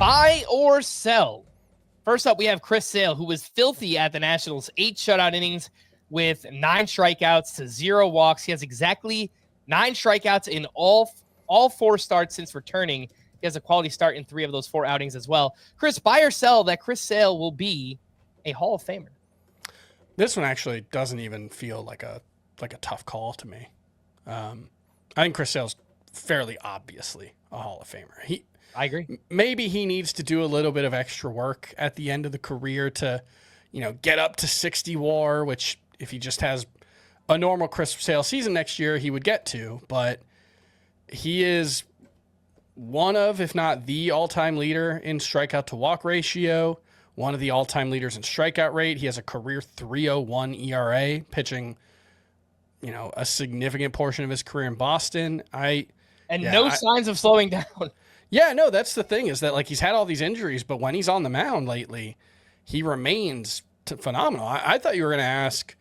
Buy or sell? First up, we have Chris Sale, who was filthy at the Nationals. 8 shutout innings with 9 strikeouts to 0 walks. He has exactly 9 strikeouts in all 4 starts since returning. He has a quality start in 3 of those 4 outings as well. Chris, buy or sell that Chris Sale will be a Hall of Famer? This one actually doesn't even feel like a tough call to me. I think Chris Sale's fairly obviously a Hall of Famer. I agree. Maybe he needs to do a little bit of extra work at the end of the career to, get up to 60 WAR, which if he just has a normal Chris Sale season next year, he would get to. But he is one of, if not the all-time leader in strikeout to walk ratio, one of the all-time leaders in strikeout rate. He has a career 3.01 ERA, pitching, a significant portion of his career in Boston. No signs of slowing down. Yeah, no, that's the thing is that he's had all these injuries, but when he's on the mound lately, he remains phenomenal. I thought you were going to ask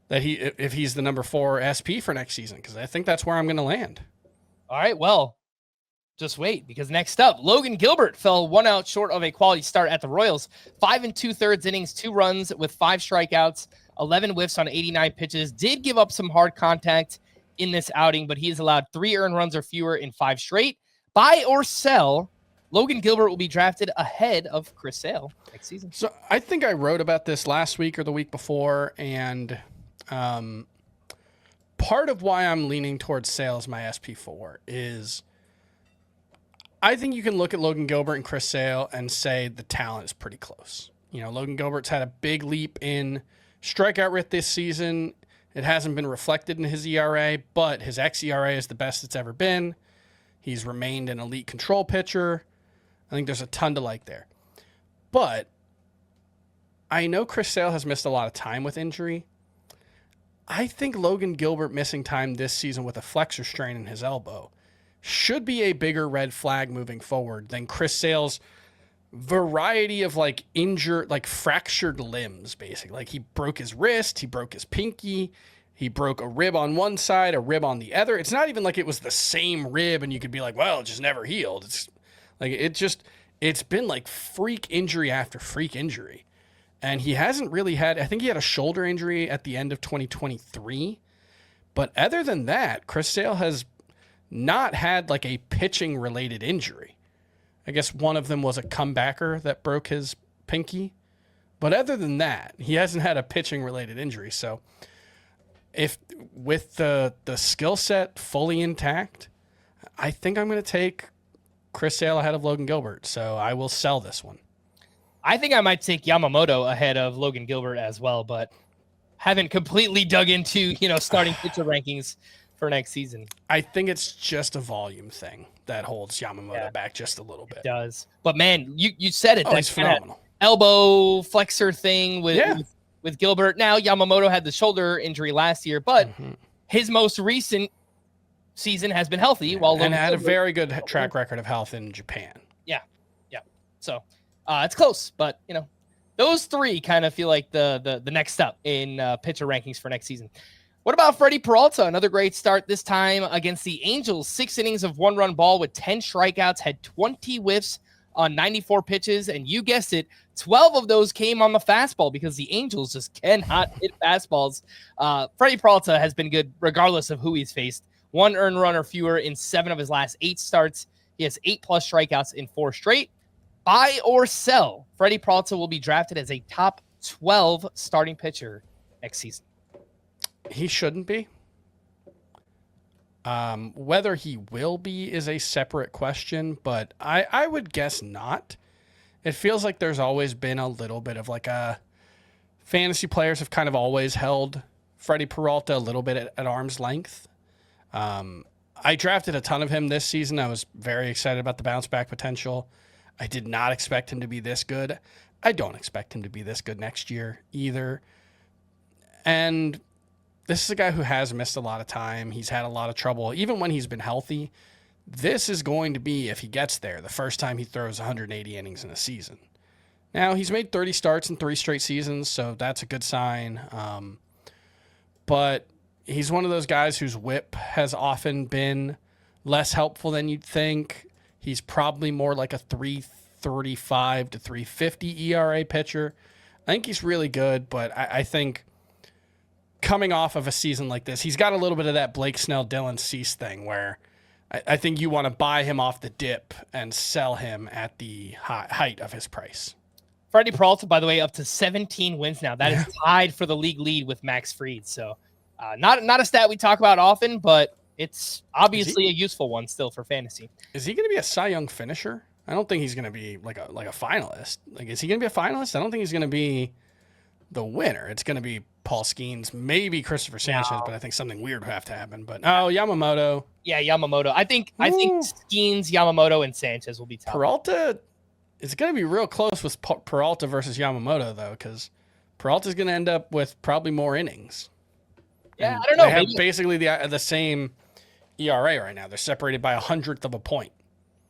that if he's the number 4 SP for next season, because I think that's where I'm going to land. All right, well, just wait, because next up, Logan Gilbert fell 1 out short of a quality start at the Royals. 5 2/3 innings, 2 runs with 5 strikeouts, 11 whiffs on 89 pitches. Did give up some hard contact in this outing, but he has allowed 3 earned runs or fewer in 5 straight. Buy or sell, Logan Gilbert will be drafted ahead of Chris Sale next season. So I think I wrote about this last week or the week before, and part of why I'm leaning towards Sale as my SP4 is I think you can look at Logan Gilbert and Chris Sale and say the talent is pretty close. Logan Gilbert's had a big leap in strikeout rate this season. It hasn't been reflected in his ERA, but his xERA is the best it's ever been. He's remained an elite control pitcher. I think there's a ton to like there. But I know Chris Sale has missed a lot of time with injury. I think Logan Gilbert missing time this season with a flexor strain in his elbow should be a bigger red flag moving forward than Chris Sale's variety of fractured limbs, basically. He broke his wrist, he broke his pinky, he broke a rib on one side, a rib on the other. It's not even like it was the same rib and you could be like, well, it just never healed. It's been like freak injury after freak injury. And he hasn't really I think he had a shoulder injury at the end of 2023. But other than that, Chris Sale has not had a pitching related injury. I guess one of them was a comebacker that broke his pinky. But other than that, he hasn't had a pitching related injury. So if with the skill set fully intact, I think I'm going to take Chris Sale ahead of Logan Gilbert. So I will sell this one. I think I might take Yamamoto ahead of Logan Gilbert as well, but haven't completely dug into, starting pitcher rankings for next season. I think it's just a volume thing that holds Yamamoto back just a little bit. It does. But man, you said it. That's phenomenal. Elbow flexor thing with Gilbert. Now Yamamoto had the shoulder injury last year, but his most recent season has been healthy and had a very good track record of health in Japan. Yeah. So it's close, but those 3 kind of feel like the next step in pitcher rankings for next season. What about Freddy Peralta? Another great start this time against the Angels. 6 innings of 1-run ball with 10 strikeouts, had 20 whiffs on 94 pitches, and you guessed it, 12 of those came on the fastball because the Angels just cannot hit fastballs. Freddy Peralta has been good regardless of who he's faced. 1 earned run or fewer in 7 of his last 8 starts. He has 8+ strikeouts in 4 straight. Buy or sell, Freddy Peralta will be drafted as a top 12 starting pitcher next season. He shouldn't be. Whether he will be is a separate question, but I would guess not. It feels like there's always been a little bit of fantasy players have kind of always held Freddy Peralta a little bit at arm's length. I drafted a ton of him this season. I was very excited about the bounce back potential. I did not expect him to be this good. I don't expect him to be this good next year either. And this is a guy who has missed a lot of time. He's had a lot of trouble. Even when he's been healthy, this is going to be, if he gets there, the first time he throws 180 innings in a season. Now, he's made 30 starts in 3 straight seasons, so that's a good sign. But he's one of those guys whose whip has often been less helpful than you'd think. He's probably more like a 3.35 to 3.50 ERA pitcher. I think he's really good, but I think coming off of a season like this, he's got a little bit of that Blake Snell, Dylan Cease thing where I think you want to buy him off the dip and sell him at the height of his price. Freddy Peralta, by the way, up to 17 wins now. That is tied for the league lead with Max Fried. So not a stat we talk about often, but it's obviously a useful one still for fantasy. Is he going to be a Cy Young finisher? I don't think he's going to be like a finalist. Like, is he going to be a finalist? I don't think he's going to be the winner. It's going to be Paul Skeens, maybe Christopher Sanchez, but I think something weird would have to happen. But Yamamoto. Yeah, Yamamoto. I think Skeens, Yamamoto, and Sanchez will be top. Peralta, it's going to be real close with Peralta versus Yamamoto, though, because Peralta's going to end up with probably more innings. Yeah, I don't know. They have basically the same ERA right now. They're separated by 100th of a point.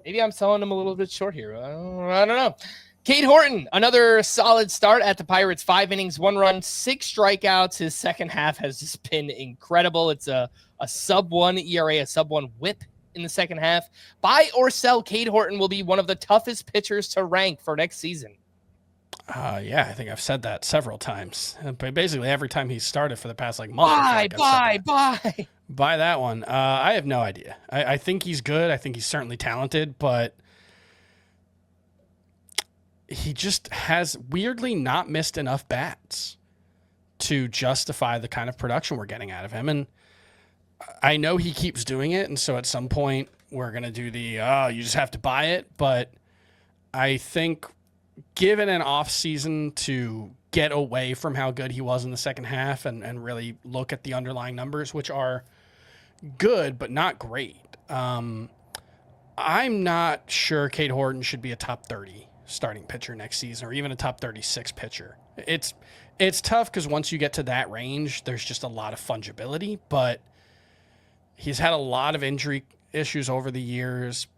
Maybe I'm selling them a little bit short here. I don't know. Cade Horton, another solid start at the Pirates. 5 innings, 1 run, 6 strikeouts. His second half has just been incredible. It's a sub-1 ERA, a sub-1 whip in the second half. Buy or sell, Cade Horton will be one of the toughest pitchers to rank for next season. Yeah, I think I've said that several times. Basically, every time he's started for the past month. Buy that one. I have no idea. I think he's good. I think he's certainly talented, but he just has weirdly not missed enough bats to justify the kind of production we're getting out of him. And I know he keeps doing it, and so at some point we're going to do you just have to buy it. But I think given an off season to get away from how good he was in the second half and really look at the underlying numbers, which are good but not great, I'm not sure Cade Horton should be a top 30 starting pitcher next season or even a top 36 pitcher. It's tough because once you get to that range, there's just a lot of fungibility, but he's had a lot of injury issues over the years.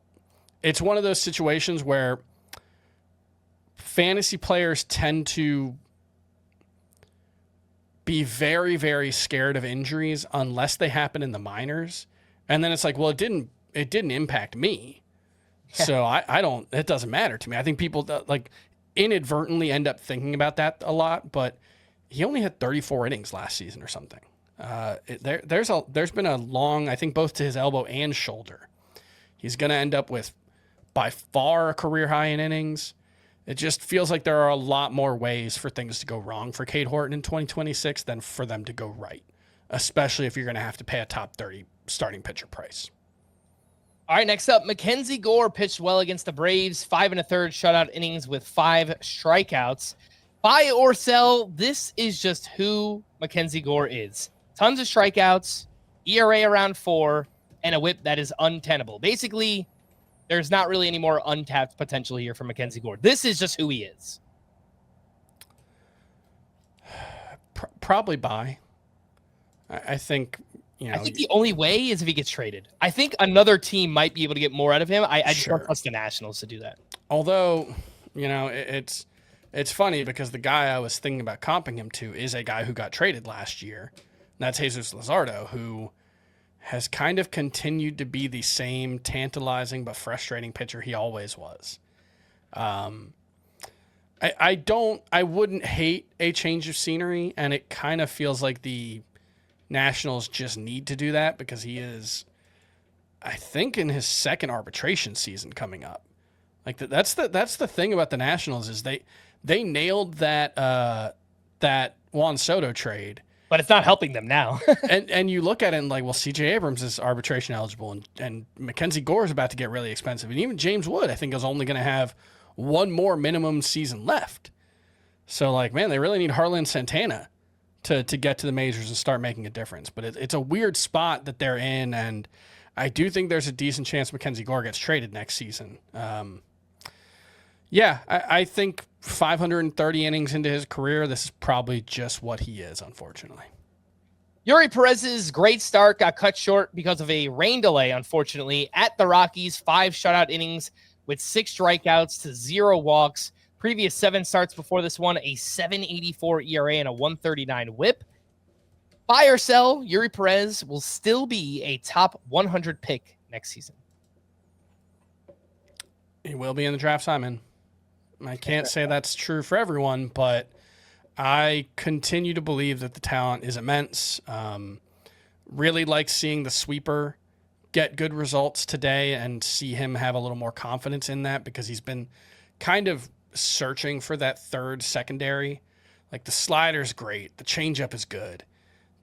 It's one of those situations where fantasy players tend to be very, very scared of injuries unless they happen in the minors. And then it's like, well, it didn't impact me. Yeah. So it doesn't matter to me. I think people inadvertently end up thinking about that a lot, but he only had 34 innings last season or something. There's been a long, I think both to his elbow and shoulder. He's going to end up with by far a career high in innings. It just feels like there are a lot more ways for things to go wrong for Cade Horton in 2026 than for them to go right, especially if you're going to have to pay a top 30 starting pitcher price. All right, next up, Mackenzie Gore pitched well against the Braves, 5 1/3 shutout innings with 5 strikeouts. Buy or sell, this is just who Mackenzie Gore is. Tons of strikeouts, ERA around 4, and a whip that is untenable. Basically, there's not really any more untapped potential here for Mackenzie Gore. This is just who he is. Probably buy. I think, I think the only way is if he gets traded. I think another team might be able to get more out of him. I just don't trust the Nationals to do that. Although, it's funny because the guy I was thinking about comping him to is a guy who got traded last year. That's Jesus Luzardo, who has kind of continued to be the same tantalizing but frustrating pitcher he always was. I wouldn't hate a change of scenery, and it kind of feels like the Nationals just need to do that because he is, I think, in his second arbitration season coming up. Like that's the thing about the Nationals is they nailed that Juan Soto trade. But it's not helping them now. and you look at it and like, well, C.J. Abrams is arbitration eligible, and Mackenzie Gore is about to get really expensive. And even James Wood, I think, is only going to have one more minimum season left. So, like, man, they really need Harlan Santana to get to the majors and start making a difference. But it's a weird spot that they're in, and I do think there's a decent chance Mackenzie Gore gets traded next season. I think 530 innings into his career, this is probably just what he is, unfortunately. Yuri Perez's great start got cut short because of a rain delay, unfortunately, at the Rockies. 5 shutout innings with 6 strikeouts to 0 walks. Previous 7 starts before this one, a 7.84 ERA and a 1.39 whip. Buy or sell, Yuri Perez will still be a top 100 pick next season. He will be in the draft, Simon. I can't say that's true for everyone, but I continue to believe that the talent is immense. Really like seeing the sweeper get good results today and see him have a little more confidence in that, because he's been kind of searching for that third secondary. Like, the slider's great. The changeup is good.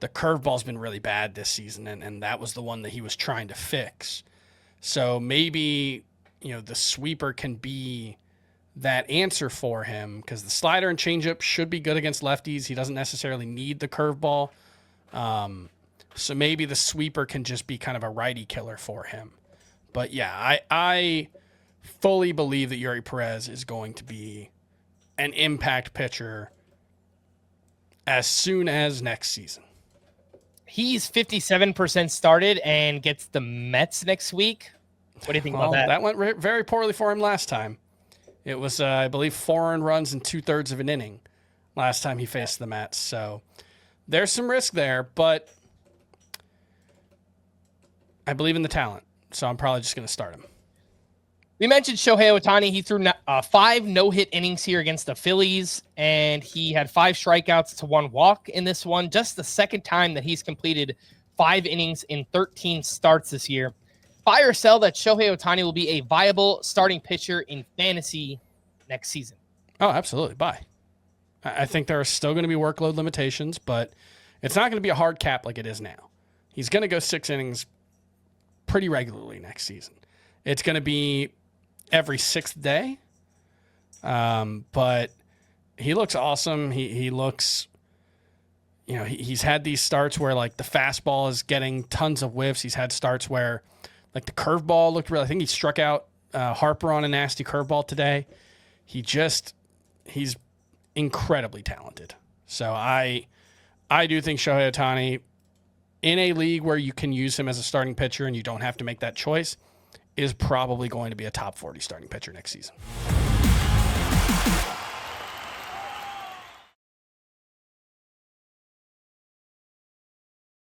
The curveball's been really bad this season, and that was the one that he was trying to fix. So maybe, the sweeper can be that answer for him, because the slider and changeup should be good against lefties. He doesn't necessarily need the curveball. So maybe the sweeper can just be kind of a righty killer for him. But yeah, I fully believe that Yuri Perez is going to be an impact pitcher as soon as next season. He's 57% started and gets the Mets next week. What do you think about that? That went very poorly for him last time. It was, I believe, 4 earned runs in 2/3 of an inning last time he faced the Mets. So there's some risk there, but I believe in the talent, so I'm probably just going to start him. We mentioned Shohei Ohtani. He threw 5 no-hit innings here against the Phillies, and he had 5 strikeouts to 1 walk in this one. Just the second time that he's completed 5 innings in 13 starts this year. Buy or sell that Shohei Ohtani will be a viable starting pitcher in fantasy next season? Oh, absolutely. Buy. I think there are still going to be workload limitations, but it's not going to be a hard cap like it is now. He's going to go 6 innings pretty regularly next season. It's going to be every 6th day, but he looks awesome. He looks, he's had these starts where, like, the fastball is getting tons of whiffs. He's had starts where, like, the curveball looked really, I think he struck out Harper on a nasty curveball today. He's incredibly talented. So I do think Shohei Ohtani, in a league where you can use him as a starting pitcher and you don't have to make that choice, is probably going to be a top 40 starting pitcher next season.